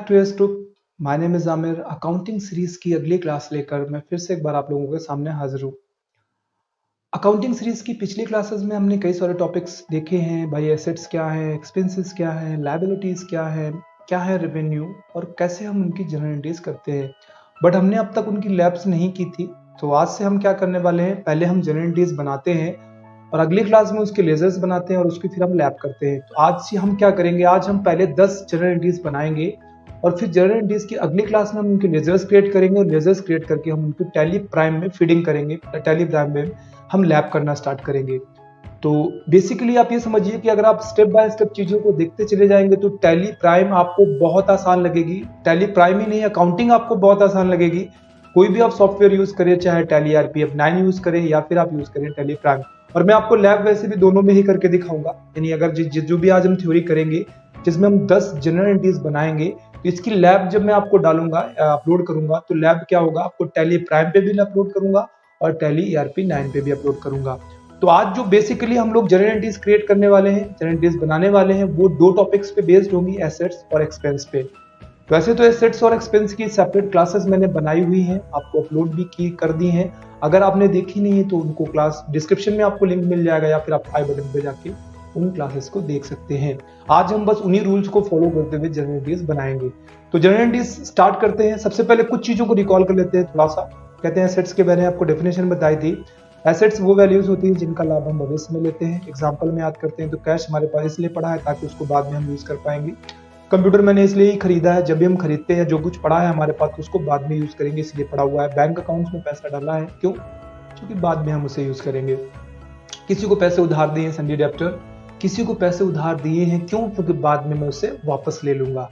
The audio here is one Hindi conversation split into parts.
Back to S group. My name is Aamir. Accounting series की अगली क्लास लेकर मैं फिर से एक बार आप लोगों के सामने हाजिर हूँ। अकाउंटिंग सीरीज की पिछली क्लासेस में हमने कई सारे टॉपिक्स देखे हैं भाई। एसेट्स क्या है, एक्सपेंसेस क्या है, लायबिलिटीज क्या है रेवेन्यू, और कैसे हम उनकी जनरलिटीज करते हैं। बट हमने अब तक उनकी लैब्स नहीं की थी। तो आज से हम क्या करने वाले हैं, पहले हम जनरलिटीज बनाते हैं और अगली क्लास में उसके लेजर्स बनाते हैं और उसकी फिर हम लैब करते हैं। तो आज से हम क्या करेंगे, आज हम पहले 10 जनरलिटीज बनाएंगे और फिर जनरलिटीज की अगली क्लास में हम उनके लेजर्स क्रिएट करेंगे और लेजर्स क्रिएट करके हम उनकी टैली प्राइम में फीडिंग करेंगे। टैली प्राइम में हम लैब करना स्टार्ट करेंगे। तो बेसिकली आप ये समझिए कि अगर आप स्टेप बाय स्टेप चीजों को देखते चले जाएंगे तो टैली प्राइम आपको बहुत आसान लगेगी। टैली प्राइम ही नहीं, अकाउंटिंग आपको बहुत आसान लगेगी। कोई भी आप सॉफ्टवेयर यूज करें, चाहे टैली आरपीएफ 9 यूज करें या फिर आप यूज करें टैली प्राइम। और मैं आपको लैब वैसे भी दोनों में ही करके दिखाऊंगा। यानी अगर जो भी आज हम थ्योरी करेंगे जिसमें हम 10 जनरल एंटिटीज बनाएंगे, तो इसकी लैब जब मैं आपको डालूंगा, अपलोड करूंगा, तो लैब क्या होगा, आपको टैली प्राइम पे भी अपलोड करूंगा और टैली ईआरपी 9 पे भी अपलोड करूंगा। तो आज जो बेसिकली हम लोग जनरल एंटिटीज क्रिएट करने वाले हैं, जनरल एंटिटीज बनाने वाले हैं, वो दो टॉपिक्स पे बेस्ड होंगी, एसेट्स और एक्सपेंस पे। वैसे तो एसेट्स और एक्सपेंस की सेपरेट क्लासेस मैंने बनाई हुई हैं, आपको अपलोड भी की कर दी हैं। अगर आपने देखी नहीं है तो उनको क्लास डिस्क्रिप्शन में आपको लिंक मिल जाएगा या फिर आप आई बटन पे जाके उन क्लासेस को देख सकते हैं। आज हम बस उन्हीं रूल्स को फॉलो करते हुए जनरल एंटिटीज बनाएंगे। तो जनरल एंटिटीज स्टार्ट करते हैं। सबसे पहले कुछ चीजों को रिकॉल कर लेते हैं थोड़ा सा। कहते हैं एसेट्स के बारे में आपको डेफिनेशन बताई थी। एसेट्स वो वैल्यूज होती हैं जिनका लाभ हम भविष्य में लेते हैं। एग्जाम्पल में याद करते हैं तो कैश हमारे पास इसलिए पड़ा है ताकि उसको बाद में हम यूज कर पाएंगे। कंप्यूटर मैंने इसलिए ही खरीदा है, जब भी हम खरीदते हैं जो कुछ पड़ा है हमारे पास तो उसको बाद में यूज करेंगे इसलिए पड़ा हुआ है। बैंक अकाउंट्स में पैसा डाला है, क्यों? क्योंकि बाद में हम उसे यूज करेंगे। किसी को पैसे उधार दिए हैं, सन्डी डेप्टर, किसी को पैसे उधार दिए हैं, क्यों? क्योंकि बाद में मैं उसे वापस ले लूंगा।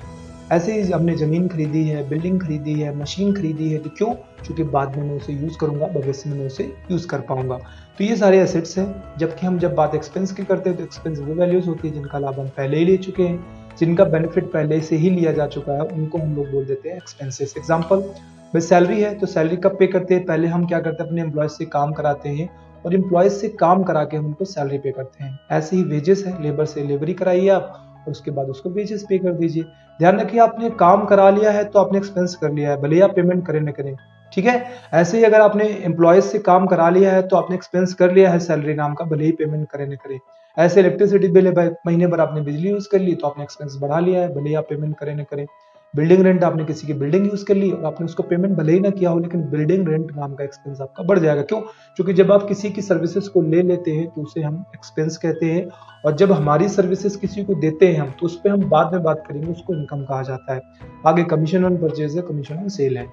ऐसे ही हमने जमीन खरीदी है, बिल्डिंग खरीदी है, मशीन खरीदी है, तो क्यों? क्योंकि बाद में मैं उसे यूज करूंगा, भविष्य में मैं उसे यूज कर पाऊंगा। तो ये सारे एसेट्स हैं। जबकि हम जब बात एक्सपेंस की करते हैं तो एक्सपेंस वो वैल्यूज होती है जिनका लाभ हम पहले ही ले चुके हैं, जिनका बेनिफिट पहले से ही लिया जा चुका है, उनको हम लोग बोल देते हैं एक्सपेंसेस। एग्जाम्पल भाई सैलरी है, तो सैलरी कब पे करते हैं? पहले हम क्या करते हैं, अपने एम्प्लॉयज से काम कराते हैं और एम्प्लॉयज से काम करा के हम उनको सैलरी पे करते हैं। ऐसे ही वेजेस है, लेबर से लेबरी कराइए आप और उसके बाद उसको वेजेस पे कर दीजिए। ध्यान रखिए, आपने काम करा लिया है तो आपने एक्सपेंस कर लिया है, भले ही आप पेमेंट करें न करें, ठीक है। ऐसे ही अगर आपने एम्प्लॉयज से काम करा लिया है तो आपने एक्सपेंस कर लिया है सैलरी नाम का, भले ही पेमेंट करें न करें। ऐसे इलेक्ट्रिसिटी बिल है, महीने भर आपने बिजली यूज कर ली तो आपने एक्सपेंस बढ़ा लिया है, भले ही आप पेमेंट करें न करें। बिल्डिंग रेंट, आपने किसी की बिल्डिंग यूज कर ली और आपने उसको पेमेंट भले ही ना किया हो, लेकिन बिल्डिंग रेंट नाम का एक्सपेंस आपका बढ़ जाएगा। क्यों? क्योंकि जब आप किसी की सर्विसेज को ले लेते हैं तो उसे हम एक्सपेंस कहते हैं, और जब हमारी सर्विसेज किसी को देते हैं हम, तो उस पर हम बाद में बात करेंगे, उसको इनकम कहा जाता है। आगे कमीशन ऑन परचेज है, कमीशन ऑन सेल है।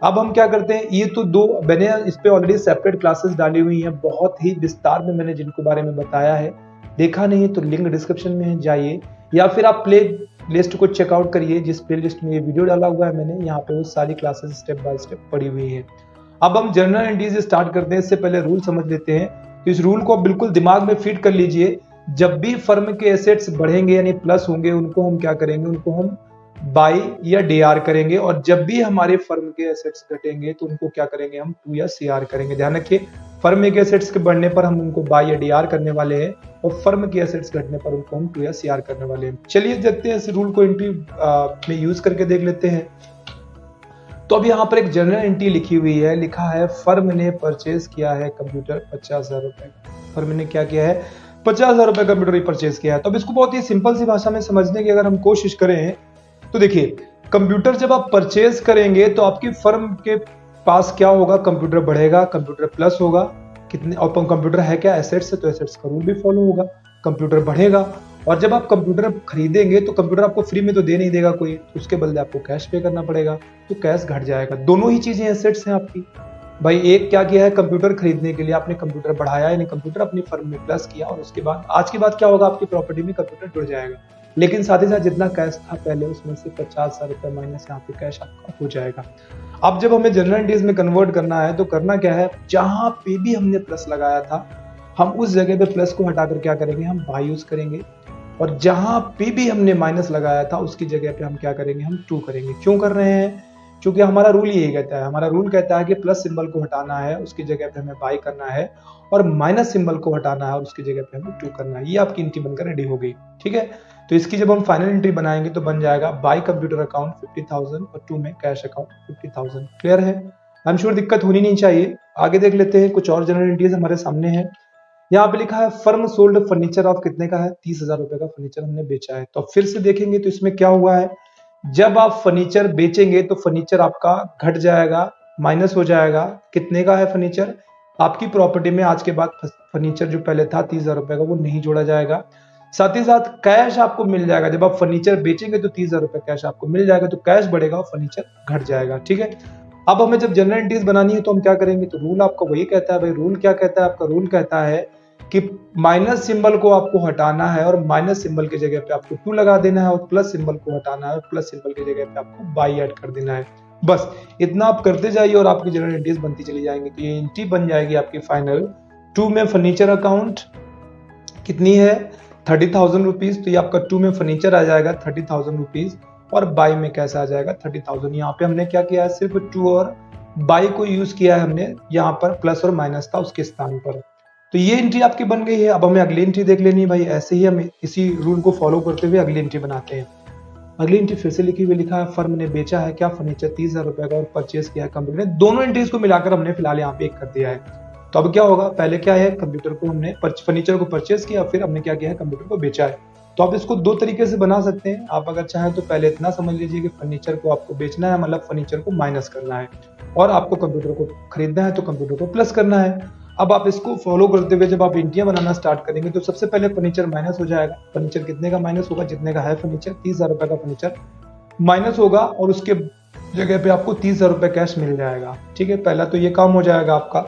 अब हम क्या करते हैं, ये तो दो मैंने इस पे ऑलरेडी सेपरेट क्लासेस डाली हुई हैं, बहुत ही विस्तार में मैंने जिनको बारे में बताया है। देखा नहीं है तो लिंक डिस्क्रिप्शन में जाइए या फिर आप प्ले लिस्ट को चेकआउट करिए, जिस प्ले लिस्ट में ये वीडियो डाला हुआ है मैंने, यहाँ पे वो सारी क्लासेस स्टेप बाय स्टेप पड़ी हुई है। अब हम जनरल एंटिटीज स्टार्ट करते हैं। इससे पहले रूल समझ लेते हैं। तो इस रूल को आप बिल्कुल दिमाग में फिट कर लीजिए। जब भी फर्म के एसेट्स बढ़ेंगे यानी प्लस होंगे, उनको हम क्या करेंगे, उनको हम बाई या डीआर करेंगे, और जब भी हमारे फर्म के एसेट्स घटेंगे तो उनको क्या करेंगे, हम टू या सीआर करेंगे। ध्यान रखिए, फर्म के एसेट्स के बढ़ने पर हम उनको बाई या डीआर करने वाले हैं और फर्म के एसेट्स घटने पर उनको हम टू या सीआर करने वाले हैं। चलिए देखते हैं, इस रूल को एंट्री में यूज करके देख लेते हैं। तो अब यहाँ पर एक जनरल एंट्री लिखी हुई है, लिखा है फर्म ने परचेज किया है कंप्यूटर 50,000 रुपए। फर्म ने क्या किया है, 50,000 रुपए कंप्यूटर परचेज किया है। तो अब इसको बहुत ही सिंपल सी भाषा में समझने की अगर हम कोशिश करें तो देखिए, कंप्यूटर जब आप परचेज करेंगे तो आपकी फर्म के पास क्या होगा, कंप्यूटर बढ़ेगा, कंप्यूटर प्लस होगा। कितने, और कंप्यूटर है क्या, एसेट्स है, तो एसेट्स का रूल भी फॉलो होगा, कंप्यूटर बढ़ेगा। और जब आप कंप्यूटर खरीदेंगे तो कंप्यूटर आपको फ्री में तो दे नहीं देगा कोई, तो उसके बदले आपको कैश पे करना पड़ेगा, तो कैश घट जाएगा। दोनों ही चीजें एसेट्स हैं आपकी। भाई एक क्या किया है, कंप्यूटर खरीदने के लिए आपने कंप्यूटर बढ़ाया, यानी कंप्यूटर अपनी फर्म में प्लस किया, और उसके बाद आज के बाद क्या होगा, आपकी प्रॉपर्टी में कंप्यूटर जुड़ जाएगा। लेकिन साथ ही साथ जितना कैश था पहले, उसमें से 50,000 रुपए माइनस यहाँ पे कैश आपका हो जाएगा। अब जब हमें जनरल एंटिटीज में कन्वर्ट करना है तो करना क्या है, जहां पे भी हमने प्लस लगाया था हम उस जगह पे प्लस को हटाकर क्या करेंगे, हम बाई यूज करेंगे, और जहां पे भी हमने माइनस लगाया था उसकी जगह पे हम क्या करेंगे, हम टू करेंगे। क्यों कर रहे हैं? क्योंकि हमारा रूल यही कहता है, हमारा रूल कहता है कि प्लस सिंबल को हटाना है, उसकी जगह पे हमें बाई करना है, और माइनस सिंबल को हटाना है और उसकी जगह पे हमें टू करना है। ये आपकी एंट्री बनकर रेडी हो गई, ठीक है। तो इसकी जब हम फाइनल एंट्री बनाएंगे तो बन जाएगा बाई कंप्यूटर अकाउंट 50,000 और टू में कैश अकाउंट 50,000। क्लियर है? आई एम श्योर दिक्कत होनी नहीं चाहिए। आगे देख लेते हैं, कुछ और जनरल एंट्रीज हमारे सामने है। यहाँ पे लिखा है फर्म सोल्ड फर्नीचर ऑफ कितने का है, 30,000 रुपए का फर्नीचर हमने बेचा है। तो फिर से देखेंगे तो इसमें क्या हुआ है, जब आप फर्नीचर बेचेंगे तो फर्नीचर आपका घट जाएगा, माइनस हो जाएगा। कितने का है फर्नीचर, आपकी प्रॉपर्टी में आज के बाद फर्नीचर जो पहले था 30,000 रुपए का वो नहीं जोड़ा जाएगा। साथ ही साथ कैश आपको मिल जाएगा, जब आप फर्नीचर बेचेंगे तो 30,000 रुपए कैश आपको मिल जाएगा, तो कैश बढ़ेगा और फर्नीचर घट जाएगा। ठीक है, अब हमें जब जनरल एंट्रीज बनानी है तो हम क्या करेंगे, तो रूल आपको वही कहता है भाई। रूल क्या कहता है आपका, रूल कहता है कि माइनस सिंबल को आपको हटाना है और माइनस सिंबल की जगह पे आपको 2 लगा देना है, और प्लस सिंबल को हटाना है और प्लस सिंबल की जगह पे आपको बाई ऐड कर देना है। बस इतना आप करते जाइए और आपकी जनरल एंट्रीज बनती चली जाएंगी। तो ये एंट्री बन जाएगी आपकी फाइनल। 2 में फर्नीचर अकाउंट कितनी है, 30,000 रुपीज। तो ये आपका 2 में फर्नीचर आ जाएगा 30,000 रुपीज और बाई में कैसा आ जाएगा 30,000। यहाँ पे हमने क्या किया है, सिर्फ 2 और बाई को यूज किया है हमने, यहाँ पर प्लस और माइनस था उसके स्थान पर। तो ये एंट्री आपकी बन गई है। अब हमें अगली एंट्री देख लेनी है भाई। ऐसे ही हम इसी रूल को फॉलो करते हुए अगली एंट्री बनाते हैं। अगली एंट्री फिर से लिखी हुई, लिखा है फर्म ने बेचा है क्या फर्नीचर 30,000 रुपए का और परचेज किया है कंप्यूटर ने। दोनों एंट्रीज को मिलाकर हमने फिलहाल यहाँ पे एक कर दिया है। तो अब क्या होगा, पहले क्या है, कंप्यूटर को हमने फर्नीचर को परचेज किया, फिर हमने क्या किया है, कंप्यूटर को बेचा है। तो आप इसको दो तरीके से बना सकते हैं। आप अगर चाहें तो पहले इतना समझ लीजिए कि फर्नीचर को आपको बेचना है, मतलब फर्नीचर को माइनस करना है, और आपको कंप्यूटर को खरीदना है तो कंप्यूटर को प्लस करना है। अब आप इसको फॉलो करते हुए जब आप एंट्रियां बनाना स्टार्ट करेंगे तो सबसे पहले फर्नीचर माइनस हो जाएगा। फर्नीचर कितने का माइनस होगा, जितने का है फर्नीचर 30,000 रुपए का फर्नीचर माइनस होगा और उसके जगह पे आपको 30,000 रुपए कैश मिल जाएगा। ठीक है, पहला तो ये काम हो जाएगा आपका।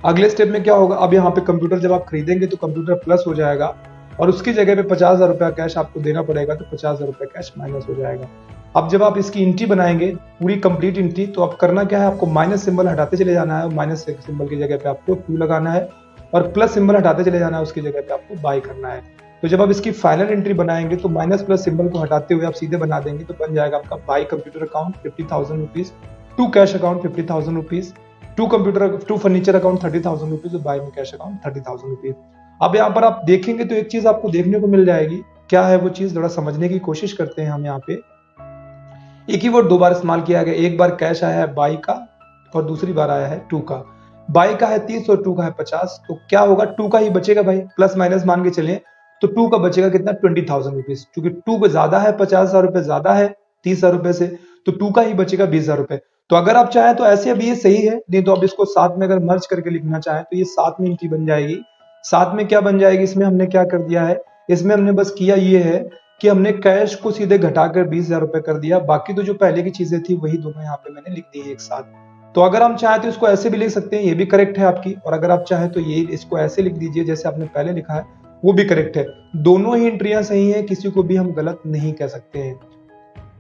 अगले स्टेप में क्या होगा, अब यहाँ पे कंप्यूटर जब आप खरीदेंगे तो कंप्यूटर प्लस हो जाएगा और उसकी जगह पे 50,000 रुपया कैश आपको देना पड़ेगा, तो 50,000 रुपया कैश माइनस हो जाएगा। अब जब आप इसकी एंट्री बनाएंगे पूरी कंप्लीट एंट्री, तो आप करना क्या है, आपको माइनस सिंबल हटाते चले जाना है, माइनस सिंबल की जगह पे आपको 2 लगाना है और प्लस सिंबल हटाते चले जाना है, उसकी जगह पे आपको बाई करना है। तो जब आप इसकी फाइनल एंट्री बनाएंगे तो माइनस प्लस सिंबल को हटाते हुए आप सीधे बना देंगे, तो बन जाएगा आपका by computer account 50,000 rupees, 2 cash account 50,000 rupees, 2 furniture account 30,000 rupees और बाई में कैश अकाउंट 30,000 रुपीज। अब यहाँ पर आप देखेंगे तो एक चीज आपको देखने को मिल जाएगी, क्या है वो चीज, थोड़ा समझने की कोशिश करते हैं हम। यहाँ पे एक ही वर्ड 2 बार इस्तेमाल किया गया, एक बार कैश आया है बाई का और दूसरी बार आया है 2 का। बाई का है 30 और 2 का है 50, तो क्या होगा, 2 का ही बचेगा भाई, प्लस माइनस मान के चले तो 2 का बचेगा कितना, 20,000 रुपीज, क्योंकि 2 का ज्यादा है, 50,000 रुपए ज्यादा है 30,000 रुपए से, तो 2 का ही बचेगा 20,000 रुपए। तो अगर आप चाहें तो ऐसे अभी ये सही है, नहीं तो आप इसको साथ में अगर मर्ज करके लिखना चाहें तो ये साथ में एंट्री बन जाएगी। साथ में क्या बन जाएगी, इसमें हमने क्या कर दिया है, इसमें हमने बस किया ये है कि हमने कैश को सीधे घटाकर 20,000 रुपए कर दिया, बाकी तो जो पहले की चीजें थी वही दोनों यहाँ पे मैंने लिख दी है एक साथ। तो अगर हम चाहें तो इसको ऐसे भी लिख सकते हैं, ये भी करेक्ट है आपकी, और अगर आप चाहें तो ये इसको ऐसे लिख दीजिए जैसे आपने पहले लिखा है, वो भी करेक्ट है। दोनों ही एंट्रियां सही है, किसी को भी हम गलत नहीं कह सकते हैं।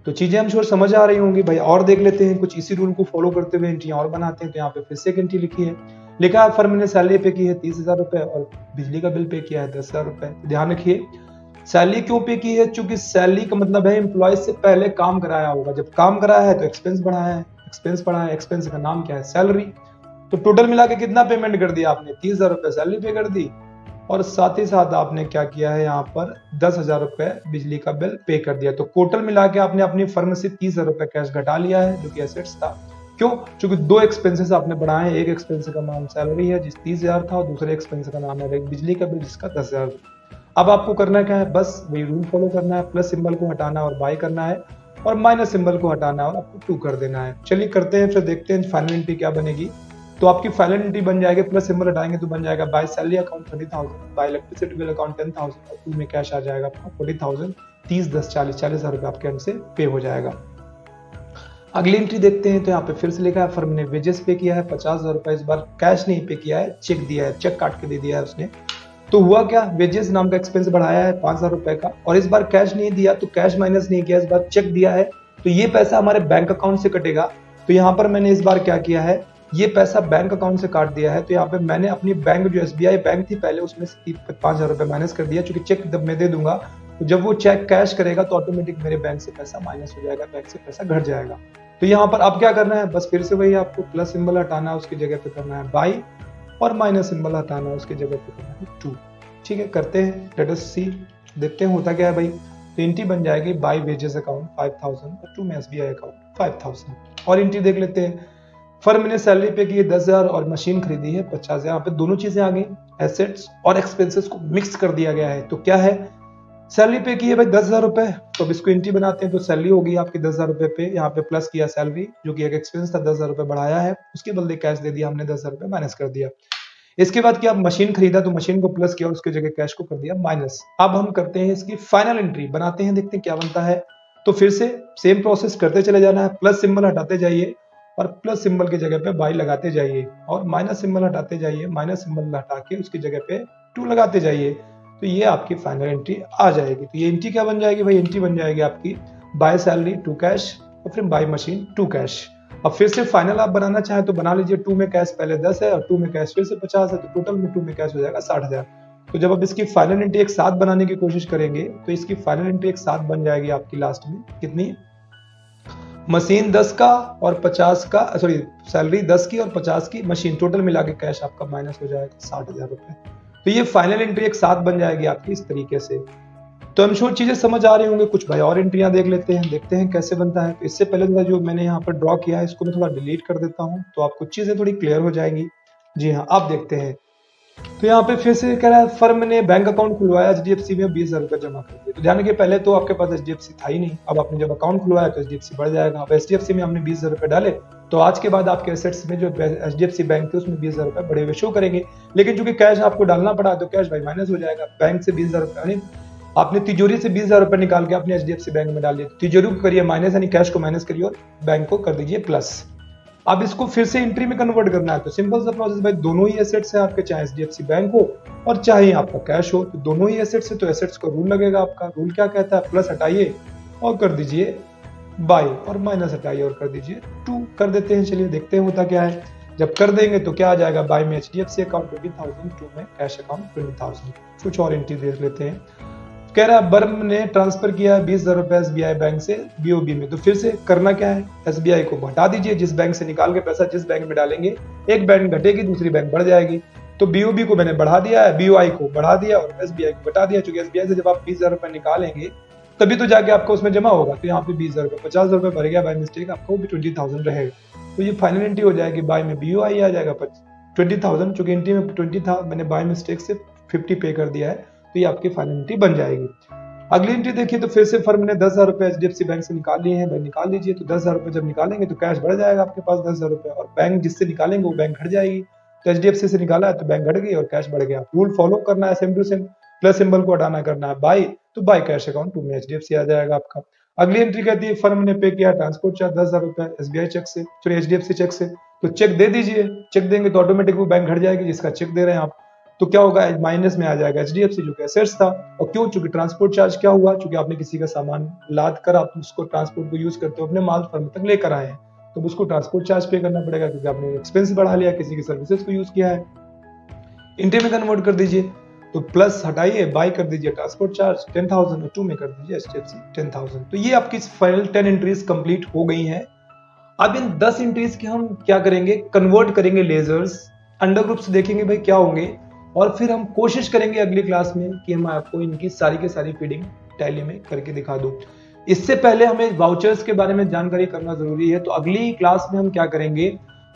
तो चीजें हम श्योर समझ आ रही होंगी भाई। और देख लेते हैं, कुछ इसी रूल को फॉलो करते हुए एंट्रियां और बनाते हैं। तो यहाँ पे फिर से एक एंट्री लिखी है, लिखा है फर्म ने सैलरी पे की है 30,000 रुपए और बिजली का बिल पे किया है 10,000 रुपए। ध्यान रखिए, सैलरी क्यों पे की है, क्योंकि सैलरी का मतलब है एम्प्लॉय से पहले काम कराया होगा, जब काम कराया है तो एक्सपेंस बढ़ाया है, एक्सपेंस बढ़ाया, एक्सपेंस का नाम क्या है, सैलरी। तो टोटल मिला के कितना पेमेंट कर दिया आपने, 30,000 रुपए सैलरी पे कर दी और साथ ही साथ आपने क्या किया है, यहाँ पर 10,000 रुपए बिजली का बिल पे कर दिया। तो टोटल मिला के आपने अपनी फर्म से 30,000 रुपए कैश घटा लिया है, जो कि एसेट्स था। क्यों, क्योंकि 2 एक्सपेंसेस आपने बढ़ाए हैं, एक एक्सपेंस का नाम सैलरी है जिस 30,000 था और दूसरे एक्सपेंस का नाम है बिजली का बिल जिसका 10,000। अब आपको करना क्या है, बस वही रूल फॉलो करना है, प्लस सिंबल को हटाना और बाई करना है और माइनस सिंबल को हटाना है और आपको 2 कर देना है। चलिए करते हैं, फिर देखते हैं फाइनल एंट्री क्या बनेगी। तो आपकी फाइनल एंट्री बन जाएगी, प्लस सिंबल हटाएंगे तो बन जाएगा by salary account 30,000, bye electricity bill account 10,000 और 2 में कैश आ जाएगा आपका 40,000, 30 10 40,000 रुपए आपके एंड से पे हो जाएगा। अगली एंट्री देखते हैं, तो यहाँ पे फिर से लिखा है फर्म ने वेजेस पे किया है 50,000 रुपए, इस बार कैश नहीं पे किया है, चेक दिया है, चेक काट के दे दिया है उसने। तो हुआ क्या, वेजेस नाम का एक्सपेंस बढ़ाया है 5,000 रुपए का और इस बार कैश नहीं दिया, तो कैश माइनस नहीं किया, इस बार चेक दिया है, तो ये पैसा हमारे बैंक अकाउंट से कटेगा। तो यहाँ पर मैंने इस बार क्या किया है, ये पैसा बैंक अकाउंट से काट दिया है। तो यहाँ पे मैंने अपनी बैंक जो SBI बैंक थी पहले, उसमें से 5,000 रुपए माइनस कर दिया, क्योंकि चेक जब मैं दे दूंगा तो जब वो चेक कैश करेगा तो ऑटोमेटिक मेरे बैंक से पैसा माइनस हो जाएगा, बैंक से पैसा घट जाएगा। तो यहाँ पर अब क्या करना है, बस फिर से वही आपको प्लस सिंबल हटाना है, उसकी जगह पे करना है बाई और माइनस सिंबल हटाना है, उसकी जगह पे करना है 2। ठीक है, करते हैं, लेट अस सी। देखते हैं होता क्या है भाई। तो एंट्री बन जाएगी बाय वेजेस अकाउंट 5000 और टू में एसबीआई अकाउंट 5000। और एंट्री देख लेते हैं। फर्म ने सैलरी पे की है 10,000 और मशीन खरीदी है 50,000। यहाँ पे दोनों चीजें आ गई, एसेट्स और एक्सपेंसेस को मिक्स कर दिया गया है। तो क्या है, सैलरी पे की है भाई 10,000 रुपए, तो अब इसको एंट्री बनाते हैं। तो सैलरी होगी आपकी 10,000 रुपए पे, यहाँ पे प्लस किया सैलरी जो कि एक एक्सपेंस था 10,000 रुपए बढ़ाया है, उसके बदले कैश दे दिया हमने 10,000 रुपए माइनस कर दिया। इसके बाद क्या, मशीन खरीदा तो मशीन को प्लस किया और उसकी जगह कैश को कर दिया माइनस। अब हम करते हैं इसकी फाइनल एंट्री बनाते हैं, देखते हैं क्या बनता है। तो फिर से सेम प्रोसेस करते चले जाना है, प्लस सिंबल हटाते जाइए और प्लस सिंबल की जगह पे बाई लगाते जाइए और माइनस सिंबल हटाते जाइए, माइनस सिंबल हटा के उसकी जगह पे 2 लगाते जाइए। तो ये आपकी फाइनल एंट्री आ जाएगी। तो ये एंट्री क्या बन जाएगी भाई, एंट्री बन जाएगी आपकी बाय सैलरी 2 कैश और फिर बाय मशीन 2 कैश। अब फिर से फाइनल आप बनाना चाहें तो बना लीजिए। 2 में कैश पहले 10 है और 2 में कैश फिर से 50 है, तो टोटल में 2 में कैश हो जाएगा 60,000। तो जब आप इसकी फाइनल एंट्री एक साथ बनाने की कोशिश करेंगे तो इसकी फाइनल एंट्री एक साथ बन जाएगी आपकी लास्ट में कितनी, मशीन 10 का और 50 का, सॉरी सैलरी 10 की और 50 की, मशीन टोटल मिला के कैश आपका माइनस हो जाएगा 60,000 रुपए। तो ये फाइनल एंट्री एक साथ बन जाएगी आपकी इस तरीके से। तो हम श्योर चीजें समझ आ रही होंगे। कुछ भाई और एंट्रियां देख लेते हैं, देखते हैं कैसे बनता है। तो इससे पहले जो मैंने यहाँ पर ड्रॉ किया है इसको मैं थोड़ा डिलीट कर देता हूँ, तो आपको चीजें थोड़ी क्लियर हो जाएंगी। जी हाँ, आप देखते हैं। तो यहाँ पे फिर से कह रहा है फर्म ने बैंक अकाउंट खुलवाया एचडीएफसी में 20,000 रुपए जमा कर दिए। तो ध्यान रखिए पहले तो आपके पास एचडीएफसी था ही नहीं, अब आपने जब अकाउंट खुलवाया तो एचडीएफसी बढ़ जाएगा। अब एचडीएफसी में हमने 20,000 रुपए डाले तो आज के बाद आपके एसेट्स में जो एचडीएफसी बैंक थे उसमें 20,000 रुपए बढ़े हुए शो करेंगे। लेकिन चूंकि कैश आपको डालना पड़ा तो कैश भाई माइनस हो जाएगा। बैंक से 20,000 रुपए, आपने तिजोरी से 20,000 रुपए निकाल के अपने एचडीएफसी बैंक में डाल दिए, तिजोरी को करिए माइनस, यानी कैश को माइनस करिए और बैंक को कर दीजिए प्लस। अब इसको फिर से एंट्री में कन्वर्ट करना है तो सिंपल सा प्रोसेस भाई, दोनों ही एसेट्स है आपके, चाहे एचडीएफसी बैंक हो और चाहे आपका कैश हो, तो दोनों ही एसेट्स है तो एसेट्स को रूल लगेगा आपका। रूल क्या कहता है, प्लस हटाइए और कर दीजिए बाई और माइनस हटाइए और कर दीजिए 2 कर देते हैं। चलिए देखते हैं होता क्या है। जब कर देंगे तो क्या आ जाएगा, बाई में एचडीएफसी अकाउंट 20,000, 2 में कैश अकाउंट 20,000। कुछ और एंट्री देख लेते हैं। कह रहा है बर्म ने ट्रांसफर किया 20,000 रुपए एसबीआई बैंक से बीओबी में। तो फिर से करना क्या है, एसबीआई को हटा दीजिए, जिस बैंक से निकाल के पैसा जिस बैंक में डालेंगे एक बैंक घटेगी दूसरी बैंक बढ़ जाएगी। तो बीओबी को मैंने बढ़ा दिया है, बीओआई को बढ़ा दिया और एसबीआई को घटा दिया। चूंकि एसबीआई से जब आप 20,000 रुपए निकालेंगे तभी तो जाके आपको उसमें जमा होगा। तो यहाँ पे 20,000 रुपए 50,000 रुपए भर गया बाय मिस्टेक, आपको भी 20,000 रहेगा। तो ये फाइनल एंट्री हो जाएगी, बाय में बीओआई आ जाएगा 20,000, चूंकि एंट्री में 20 था मैंने बाय मिस्टेक से 50 पे कर दिया है, तो ये आपकी फाइनल एंट्री बन जाएगी। अगली एंट्री देखिए तो फिर से फर्म ने 10,000 रुपए एचडीएफसी बैंक से निकाल लिए हैं, भाई निकाल लीजिए। तो 10,000 रुपए जब निकालेंगे तो कैश बढ़ जाएगा आपके पास 10,000 रुपए, और बैंक जिससे निकालेंगे वो बैंक घट जाएगी। तो एचडीएफसी से निकाला है तो बैंक घट गई और कैश बढ़ गया। रूल फॉलो करना है same to same, plus symbol को हटाना करना है बाई, तो बाई कैश अकाउंट 2 में एचडीएफसी आ जाएगा आपका। अगली एंट्री कहती है फर्म ने पे किया ट्रांसपोर्ट चार्ज 10,000 रुपए एसबीआई चेक से, सॉरी एचडीएफसी चेक से। तो चेक दे दीजिए, चेक देंगे तो ऑटोमेटिक वो बैंक घट जाएगी जिसका चेक दे रहे हैं आप। तो क्या होगा, माइनस में आ जाएगा एचडीएफसी जो कि एसेट्स था। और क्यों, चूंकि ट्रांसपोर्ट चार्ज क्या हुआ, चूंकि आपने किसी का सामान लाद कर आप उसको ट्रांसपोर्ट को यूज करते हो अपने माल फर्म तक लेकर आए हैं, तो उसको ट्रांसपोर्ट चार्ज पे करना पड़ेगा क्योंकि आपने एक्सपेंस बढ़ा लिया, किसी की सर्विसेज को यूज किया है। इंटे में कन्वर्ट कर दीजिए, तो प्लस हटाइए बाई कर दीजिए ट्रांसपोर्ट चार्ज 10,000 और 2 में कर दीजिए एचडीएफसी 10,000। तो ये आपकी फाइनल 10 एंट्रीज कंप्लीट हो गई हैं। अब इन 10 एंट्रीज के हम क्या करेंगे, कन्वर्ट करेंगे लेजर्स, अंडर ग्रुप्स देखेंगे भाई क्या होंगे, और फिर हम कोशिश करेंगे अगली क्लास में कि हम आपको इनकी सारी की सारी फीडिंग टैली में करके दिखा दूं। इससे पहले हमें वाउचर्स के बारे में जानकारी करना जरूरी है। तो अगली क्लास में हम क्या करेंगे,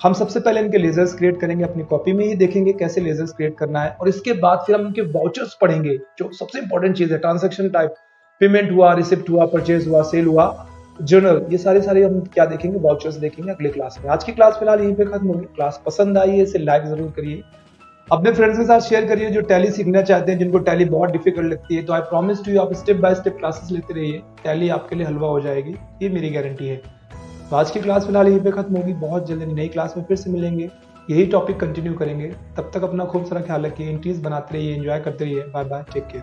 हम सबसे पहले इनके लेजर्स क्रिएट करेंगे, अपनी कॉपी में ही देखेंगे कैसे लेजर्स क्रिएट करना है, और इसके बाद फिर हम इनके वाउचर्स पढ़ेंगे जो सबसे इंपॉर्टेंट चीज है, ट्रांजैक्शन टाइप, पेमेंट हुआ, रिसिप्ट हुआ, परचेज हुआ, सेल हुआ, जर्नल, ये सारे हम क्या देखेंगे, वाउचर्स देखेंगे अगली क्लास में। आज की क्लास फिलहाल यहीं पे खत्म होगी। क्लास पसंद आई है इसे लाइक जरूर करिए, अपने फ्रेंड्स के साथ शेयर करिए जो टैली सीखना चाहते हैं, जिनको टैली बहुत डिफिकल्ट लगती है। तो आई प्रॉमिस टू यू, आप स्टेप बाय स्टेप क्लासेस लेते रहिए, टैली आपके लिए हलवा हो जाएगी, ये मेरी गारंटी है। तो आज की क्लास फिलहाल यहीं पे खत्म होगी, बहुत जल्दी नई क्लास में फिर से मिलेंगे, यही टॉपिक कंटिन्यू करेंगे। तब तक अपना खूब सारा ख्याल रखिए, एंट्रीज बनाते रहिए, एंजॉय करते रहिए। Bye bye, take care.